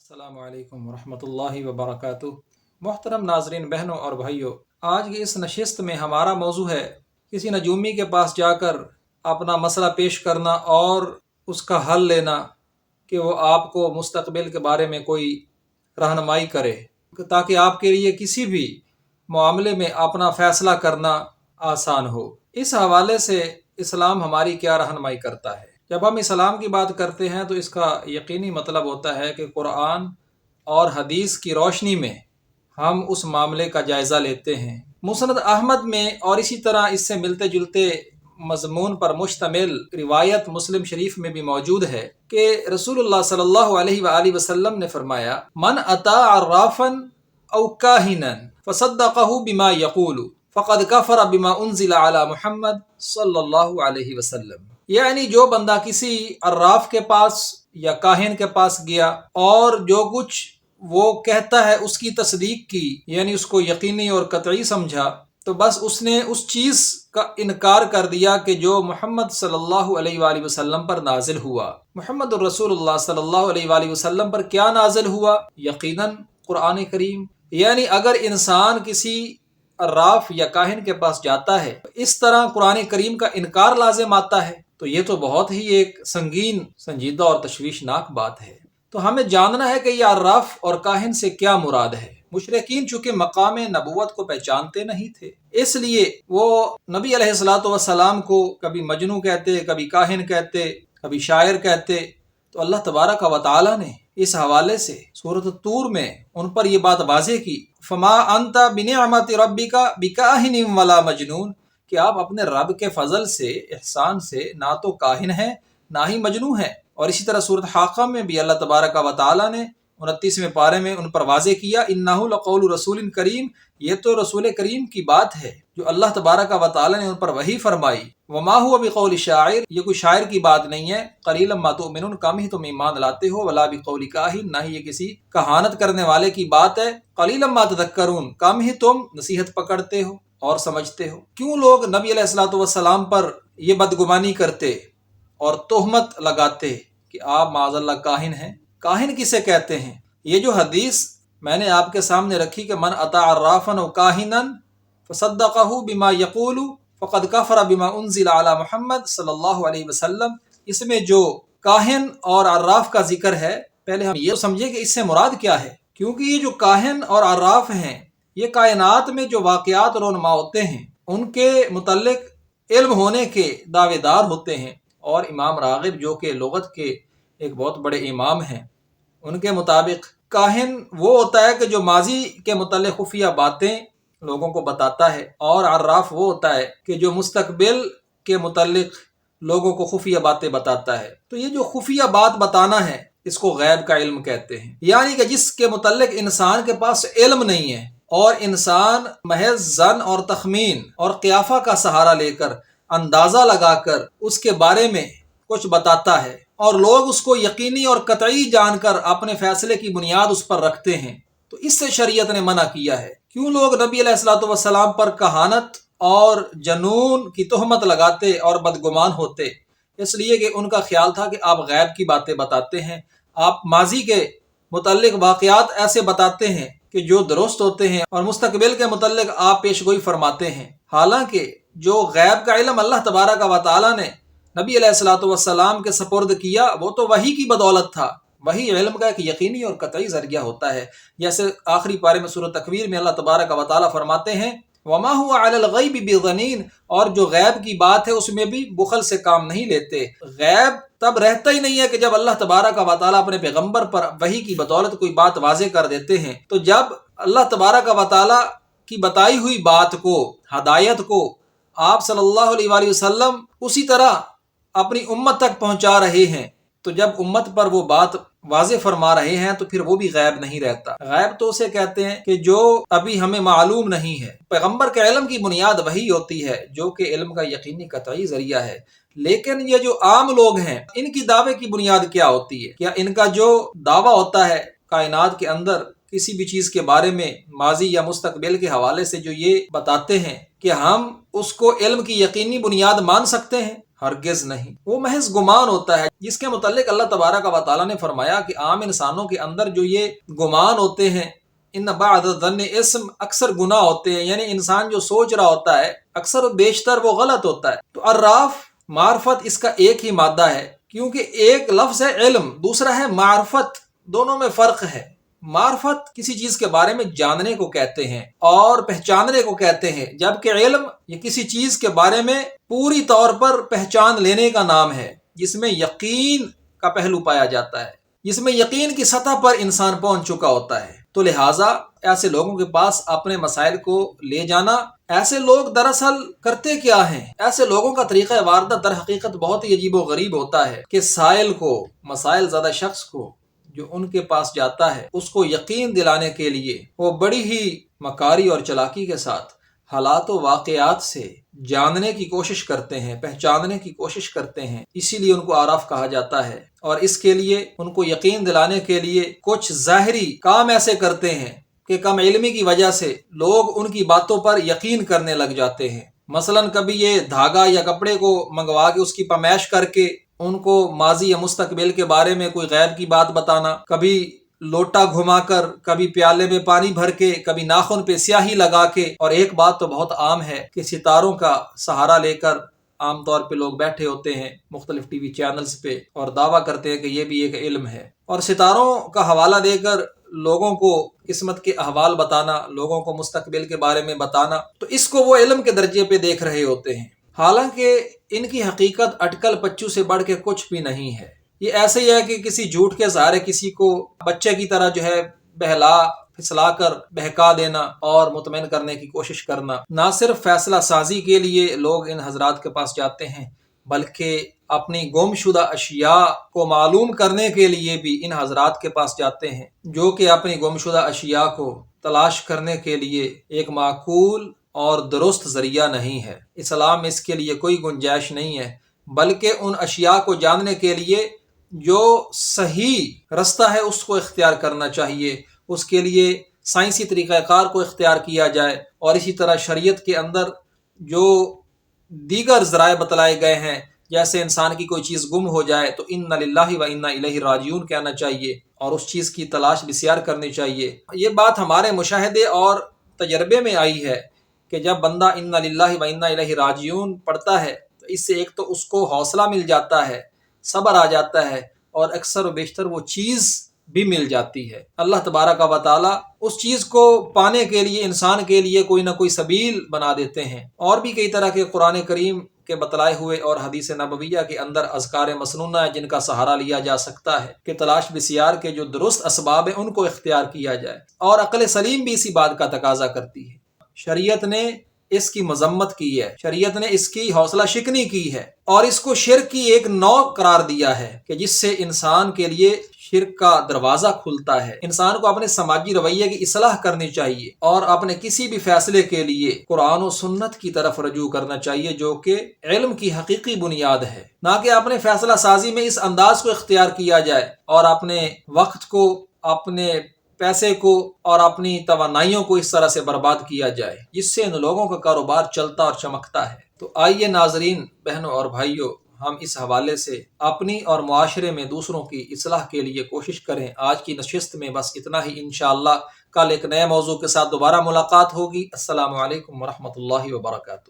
السلام علیکم ورحمۃ اللہ وبرکاتہ۔ محترم ناظرین، بہنوں اور بھائیوں، آج کی اس نشست میں ہمارا موضوع ہے کسی نجومی کے پاس جا کر اپنا مسئلہ پیش کرنا اور اس کا حل لینا کہ وہ آپ کو مستقبل کے بارے میں کوئی رہنمائی کرے تاکہ آپ کے لیے کسی بھی معاملے میں اپنا فیصلہ کرنا آسان ہو۔ اس حوالے سے اسلام ہماری کیا رہنمائی کرتا ہے؟ جب ہم اسلام کی بات کرتے ہیں تو اس کا یقینی مطلب ہوتا ہے کہ قرآن اور حدیث کی روشنی میں ہم اس معاملے کا جائزہ لیتے ہیں۔ مسند احمد میں اور اسی طرح اس سے ملتے جلتے مضمون پر مشتمل روایت مسلم شریف میں بھی موجود ہے کہ رسول اللہ صلی اللہ علیہ وآلہ وسلم نے فرمایا: من اتا عرافا او کاہنا فصدقہ بما یقول فقد کفر بما انزل علی محمد صلی اللہ علیہ وسلم۔ یعنی جو بندہ کسی عراف کے پاس یا کاہن کے پاس گیا اور جو کچھ وہ کہتا ہے اس کی تصدیق کی، یعنی اس کو یقینی اور قطعی سمجھا، تو بس اس نے اس چیز کا انکار کر دیا کہ جو محمد صلی اللہ علیہ وآلہ وسلم پر نازل ہوا۔ محمد الرسول اللہ صلی اللہ علیہ وآلہ وسلم پر کیا نازل ہوا؟ یقیناً قرآن کریم۔ یعنی اگر انسان کسی عراف یا کاہن کے پاس جاتا ہے اس طرح قرآن کریم کا انکار لازم آتا ہے تو یہ تو بہت ہی ایک سنجیدہ اور تشویشناک بات ہے۔ تو ہمیں جاننا ہے کہ یہ عراف اور کاہن سے کیا مراد ہے۔ مشرکین چونکہ مقام نبوت کو پہچانتے نہیں تھے، اس لیے وہ نبی علیہ الصلوۃ والسلام کو کبھی مجنوں کہتے، کبھی کاہن کہتے، کبھی شاعر کہتے۔ تو اللہ تبارک و تعالی نے اس حوالے سے سورۃ الطور میں ان پر یہ بات واضح کی: فما انت بنعمت ربک بکاہن ولا مجنون، کہ آپ اپنے رب کے فضل سے، احسان سے نہ تو کاہن ہیں نہ ہی مجنوں ہیں۔ اور اسی طرح سورۃ حاقہ میں بھی اللہ تبارک و تعالی نے 29ویں پارے میں ان پر واضح کیا: انہ لقول رسول کریم، یہ تو رسول کریم کی بات ہے جو اللہ تبارک و تعالی نے ان پر وحی فرمائی۔ وما هو بقول شاعر، یہ کوئی شاعر کی بات نہیں ہے۔ قلیلا ما تؤمنون، کم ہی تم ایمان لاتے ہو۔ ولا بقول کاہن، نہ ہی یہ کسی کہانت کرنے والے کی بات ہے۔ قلیلا ما تذکرون، کم ہی تم نصیحت پکڑتے ہو اور سمجھتے ہو۔ کیوں لوگ نبی علیہ الصلوۃ والسلام پر یہ بدگمانی کرتے اور تہمت لگاتے کہ آپ معاذ اللہ کاہن ہیں؟ کاہن کسے کہتے ہیں؟ یہ جو حدیث میں نے آپ کے سامنے رکھی کہ من اطاع عرافا و کاہنا فصدقہ بما یقول فقد کفر بما انزل علی محمد صلی اللہ علیہ وسلم، اس میں جو کاہن اور عراف کا ذکر ہے، پہلے ہم یہ سمجھیں کہ اس سے مراد کیا ہے، کیونکہ یہ جو کاہن اور عراف ہیں یہ کائنات میں جو واقعات رونما ہوتے ہیں ان کے متعلق علم ہونے کے دعوے دار ہوتے ہیں۔ اور امام راغب جو کہ لغت کے ایک بہت بڑے امام ہیں، ان کے مطابق کاہن وہ ہوتا ہے کہ جو ماضی کے متعلق خفیہ باتیں لوگوں کو بتاتا ہے، اور عراف وہ ہوتا ہے کہ جو مستقبل کے متعلق لوگوں کو خفیہ باتیں بتاتا ہے۔ تو یہ جو خفیہ بات بتانا ہے اس کو غیب کا علم کہتے ہیں، یعنی کہ جس کے متعلق انسان کے پاس علم نہیں ہے اور انسان محض ظن اور تخمین اور قیافہ کا سہارا لے کر، اندازہ لگا کر اس کے بارے میں کچھ بتاتا ہے اور لوگ اس کو یقینی اور قطعی جان کر اپنے فیصلے کی بنیاد اس پر رکھتے ہیں۔ تو اس سے شریعت نے منع کیا ہے۔ کیوں لوگ نبی علیہ الصلوۃ والسلام پر کہانت اور جنون کی تہمت لگاتے اور بدگمان ہوتے؟ اس لیے کہ ان کا خیال تھا کہ آپ غیب کی باتیں بتاتے ہیں، آپ ماضی کے متعلق واقعات ایسے بتاتے ہیں کہ جو درست ہوتے ہیں، اور مستقبل کے متعلق آپ پیش گوئی فرماتے ہیں۔ حالانکہ جو غیب کا علم اللہ تبارک و تعالی نے نبی علیہ الصلوۃ والسلام کے سپرد کیا وہ تو وحی کی بدولت تھا۔ وہی علم کا ایک یقینی اور قطعی ذریعہ ہوتا ہے، جیسے آخری پارے میں سورۃ تکویر میں اللہ تبارک و تعالی فرماتے ہیں: وما هو علی الغیب بضنین، اور جو غیب کی بات ہے اس میں بھی بخل سے کام نہیں لیتے۔ غیب تب رہتا ہی نہیں ہے کہ جب اللہ تبارک و تعالی اپنے پیغمبر پر وحی کی بدولت کوئی بات واضح کر دیتے ہیں۔ تو جب اللہ تبارک و تعالی کی بتائی ہوئی بات کو، ہدایت کو آپ صلی اللہ علیہ وآلہ وسلم اسی طرح اپنی امت تک پہنچا رہے ہیں، تو جب امت پر وہ بات واضح فرما رہے ہیں تو پھر وہ بھی غیب نہیں رہتا۔ غیب تو اسے کہتے ہیں کہ جو ابھی ہمیں معلوم نہیں ہے۔ پیغمبر کے علم کی بنیاد وہی ہوتی ہے جو کہ علم کا یقینی قطعی ذریعہ ہے، لیکن یہ جو عام لوگ ہیں ان کی دعوے کی بنیاد کیا ہوتی ہے؟ کیا ان کا جو دعویٰ ہوتا ہے کائنات کے اندر کسی بھی چیز کے بارے میں ماضی یا مستقبل کے حوالے سے جو یہ بتاتے ہیں کہ ہم اس کو علم کی یقینی بنیاد مان سکتے ہیں؟ ہرگز نہیں، وہ محض گمان ہوتا ہے، جس کے متعلق اللہ تبارک و تعالیٰ نے فرمایا کہ عام انسانوں کے اندر جو یہ گمان ہوتے ہیں، ان بعد الظن اسم، اکثر گناہ ہوتے ہیں، یعنی انسان جو سوچ رہا ہوتا ہے اکثر و بیشتر وہ غلط ہوتا ہے۔ تو عراف معرفت اس کا ایک ہی مادہ ہے، کیونکہ ایک لفظ ہے علم، دوسرا ہے معرفت، دونوں میں فرق ہے۔ معرفت کسی چیز کے بارے میں جاننے کو کہتے ہیں اور پہچاننے کو کہتے ہیں، جبکہ علم یہ کسی چیز کے بارے میں پوری طور پر پہچان لینے کا نام ہے، جس میں یقین کا پہلو پایا جاتا ہے، جس میں یقین کی سطح پر انسان پہنچ چکا ہوتا ہے۔ تو لہٰذا ایسے لوگوں کے پاس اپنے مسائل کو لے جانا، ایسے لوگ دراصل کرتے کیا ہیں؟ ایسے لوگوں کا طریقہ واردہ در حقیقت بہت ہی عجیب و غریب ہوتا ہے کہ سائل کو، مسائل زدہ شخص کو جو ان کے پاس جاتا ہے، اس کو یقین دلانے کے لیے وہ بڑی ہی مکاری اور چلاکی کے ساتھ حالات و واقعات سے جاننے کی کوشش کرتے ہیں، پہچاننے کی کوشش کرتے ہیں، اسی لیے ان کو عارف کہا جاتا ہے۔ اور اس کے لیے ان کو یقین دلانے کے لیے کچھ ظاہری کام ایسے کرتے ہیں کہ کم علمی کی وجہ سے لوگ ان کی باتوں پر یقین کرنے لگ جاتے ہیں۔ مثلا کبھی یہ دھاگا یا کپڑے کو منگوا کے اس کی پمائش کر کے ان کو ماضی یا مستقبل کے بارے میں کوئی غیب کی بات بتانا، کبھی لوٹا گھما کر، کبھی پیالے میں پانی بھر کے، کبھی ناخن پہ سیاہی لگا کے، اور ایک بات تو بہت عام ہے کہ ستاروں کا سہارا لے کر عام طور پہ لوگ بیٹھے ہوتے ہیں مختلف ٹی وی چینلز پہ اور دعویٰ کرتے ہیں کہ یہ بھی ایک علم ہے، اور ستاروں کا حوالہ دے کر لوگوں کو قسمت کے احوال بتانا، لوگوں کو مستقبل کے بارے میں بتانا، تو اس کو وہ علم کے درجے پہ دیکھ رہے ہوتے ہیں، حالانکہ ان کی حقیقت اٹکل پچو سے بڑھ کے کچھ بھی نہیں ہے۔ یہ ایسے ہی ہے کہ کسی جھوٹ کے سہارے کسی کو بچے کی طرح جو ہے بہلا پھسلا کر بہکا دینا اور مطمئن کرنے کی کوشش کرنا۔ نہ صرف فیصلہ سازی کے لیے لوگ ان حضرات کے پاس جاتے ہیں، بلکہ اپنی گم شدہ اشیاء کو معلوم کرنے کے لیے بھی ان حضرات کے پاس جاتے ہیں، جو کہ اپنی گم شدہ اشیاء کو تلاش کرنے کے لیے ایک معقول اور درست ذریعہ نہیں ہے۔ اسلام میں اس کے لیے کوئی گنجائش نہیں ہے، بلکہ ان اشیاء کو جاننے کے لیے جو صحیح رستہ ہے اس کو اختیار کرنا چاہیے، اس کے لیے سائنسی طریقہ کار کو اختیار کیا جائے، اور اسی طرح شریعت کے اندر جو دیگر ذرائع بتلائے گئے ہیں، جیسے انسان کی کوئی چیز گم ہو جائے تو انا للہ و انا الیہ راجعون کہنا چاہیے اور اس چیز کی تلاش بسیار کرنی چاہیے۔ یہ بات ہمارے مشاہدے اور تجربے میں آئی ہے کہ جب بندہ انا للہ و انا الیہ راجعون پڑھتا ہے تو اس سے ایک تو اس کو حوصلہ مل جاتا ہے، صبر آ جاتا ہے، اور اکثر و بیشتر وہ چیز بھی مل جاتی ہے۔ اللہ تبارک و تعالیٰ اس چیز کو پانے کے لیے انسان کے لیے کوئی نہ کوئی سبیل بنا دیتے ہیں، اور بھی کئی طرح کے قرآن کریم کے بتلائے ہوئے اور حدیث نبویہ کے اندر اذکار مسنونہ ہے جن کا سہارا لیا جا سکتا ہے کہ تلاش بسیار کے جو درست اسباب ہیں ان کو اختیار کیا جائے، اور عقل سلیم بھی اسی بات کا تقاضا کرتی ہے۔ شریعت نے اس کی مذمت کی ہے، شریعت نے اس کی حوصلہ شکنی کی ہے، اور اس کو شرک کی ایک نوع قرار دیا ہے کہ جس سے انسان کے لیے شرک کا دروازہ کھلتا ہے۔ انسان کو اپنے سماجی رویے کی اصلاح کرنی چاہیے اور اپنے کسی بھی فیصلے کے لیے قرآن و سنت کی طرف رجوع کرنا چاہیے، جو کہ علم کی حقیقی بنیاد ہے، نہ کہ اپنے فیصلہ سازی میں اس انداز کو اختیار کیا جائے اور اپنے وقت کو، اپنے پیسے کو اور اپنی توانائیوں کو اس طرح سے برباد کیا جائے جس سے ان لوگوں کا کاروبار چلتا اور چمکتا ہے۔ تو آئیے ناظرین، بہنوں اور بھائیوں، ہم اس حوالے سے اپنی اور معاشرے میں دوسروں کی اصلاح کے لیے کوشش کریں۔ آج کی نشست میں بس اتنا ہی، انشاءاللہ کل ایک نئے موضوع کے ساتھ دوبارہ ملاقات ہوگی۔ السلام علیکم ورحمۃ اللہ وبرکاتہ۔